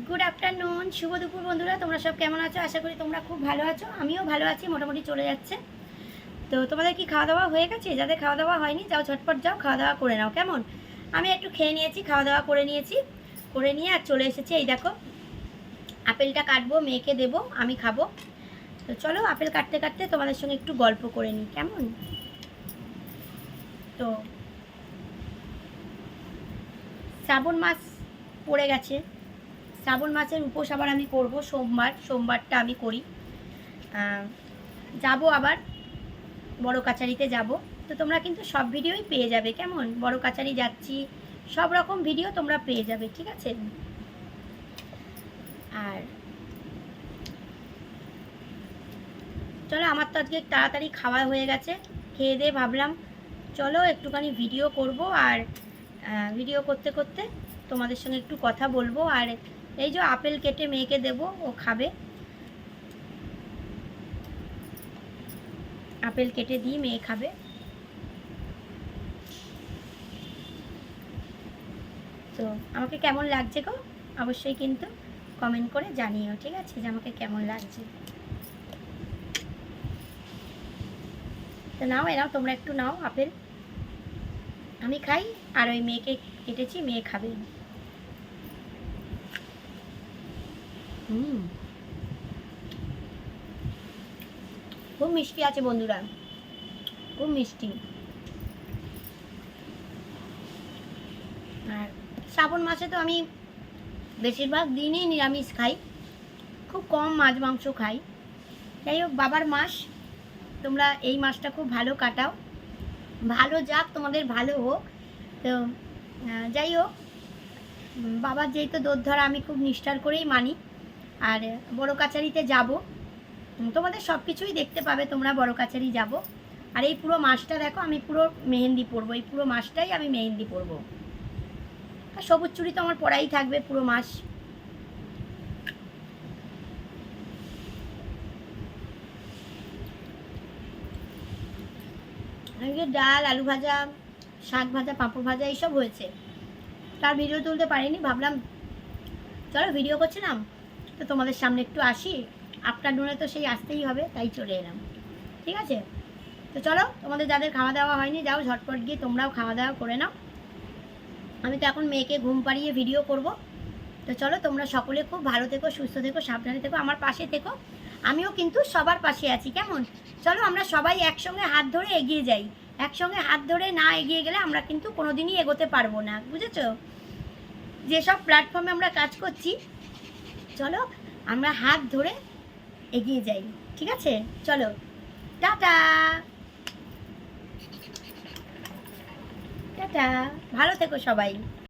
Good afternoon, শুভ দুপুর বন্ধুরা। তোমরা সব কেমন আছো? আশা করি তোমরা খুব ভালো আছো। আমিও ভালো আছি, মোটামুটি চলে যাচ্ছে। তো তোমাদের কি খাওয়া দাওয়া হয়ে গেছে? যাদের খাওয়া দাওয়া হয়নি যাও ঝটপট যাও খাওয়া দাওয়া করে নাও, কেমন? আমি একটু খেয়ে নিয়েছি, খাওয়া দাওয়া করে নিয়েছি, করে নিয়ে আর চলে এসেছি। এই দেখো আপেলটা কাটবো, মেয়েকে দেবো, আমি খাবো। তো চলো আপেল কাটতে কাটতে তোমাদের সঙ্গে একটু গল্প করে নিই, কেমন? তো শ্রাবণ মাস পড়ে গেছে। শ্রাবণ মাসের উপোস আবার আমি করব সোমবারটা আমি করি। যাব আবার বড় কাচারিতে যাব। তো তোমরা কিন্তু সব ভিডিওই পেয়ে যাবে, কেমন? বড় কাচারি যাচ্ছি, সব রকম ভিডিও তোমরা পেয়ে যাবে, ঠিক আছে? আর চলো, আমার তো আজকে তাড়াতাড়ি খাওয়া হয়ে গেছে, খেয়ে দিয়ে ভাবলাম চলো একটুখানি ভিডিও করব। আর ভিডিও করতে করতে তোমাদের সঙ্গে একটু কথা বলবো। আর এই যে আপেল কেটে মেয়েকে দেবো, ও খাবে। আপেল কেটে দিই, মেয়ে খাবে। তো আমাকে কেমন লাগছে গো অবশ্যই কিন্তু কমেন্ট করে জানিও, ঠিক আছে, যে আমাকে কেমন লাগছে। তো নাও, এনাও তোমরা একটু নাও আপেল, আমি খাই। আর ওই মেয়েকে কেটেছি, মেয়ে খাবে। খুব মিষ্টি আছে বন্ধুরা, খুব মিষ্টি। আর শ্রাবণ মাসে তো আমি বেশিরভাগ দিনই নিরামিষ খাই, খুব কম মাছ মাংস খাই। যাই হোক, বাবার মাস, তোমরা এই মাসটা খুব ভালো কাটাও, ভালো যাক, তোমাদের ভালো হোক। তো যাই হোক, বাবার যেহেতু দোরধরা আমি খুব নিষ্ঠার করেই মানি। আর বড় কাচারিতে যাব, তোমাদের সব কিছুই দেখতে পাবে তোমরা, বড় কাচারি যাব। আর এই পুরো মাসটা দেখো আমি পুরো মেহেন্দি পরবো, এই পুরো মাসটাই আমি মেহেন্দি পরবো। আর সবুজ চুড়ি তো আমার পরাই থাকবে পুরো মাস। ডাল, আলু ভাজা, শাক ভাজা, পাঁপড় ভাজা এইসব হয়েছে। তার ভিডিও তুলতে পারিনি, ভাবলাম চলো ভিডিও করছিলাম তো তোমাদের সামনে একটু আসি। আফটারনুনে তো সেই আসতেই হবে, তাই চলে এলাম, ঠিক আছে? তো চলো, তোমাদের যাদের খাওয়া দাওয়া হয়নি যাও ঝটপট গিয়ে তোমরাও খাওয়া দাওয়া করে নাও। আমি তো এখন মেয়েকে ঘুম পাড়িয়ে ভিডিও করব। তো চলো, তোমরা সকলে খুব ভালো থেকো, সুস্থ থেকো, সাবধানে থেকো, আমার পাশে থেকো। আমিও কিন্তু সবার পাশে আছি, কেমন? চলো আমরা সবাই একসঙ্গে হাত ধরে এগিয়ে যাই। একসঙ্গে হাত ধরে না এগিয়ে গেলে আমরা কিন্তু কোনোদিনই এগোতে পারবো না, বুঝেছো? যেসব প্ল্যাটফর্মে আমরা কাজ করছি, চলো আমরা হাত ধরে এগিয়ে যাই, ঠিক আছে? চলো, টাটা টাটা, ভালো থেকো সবাই।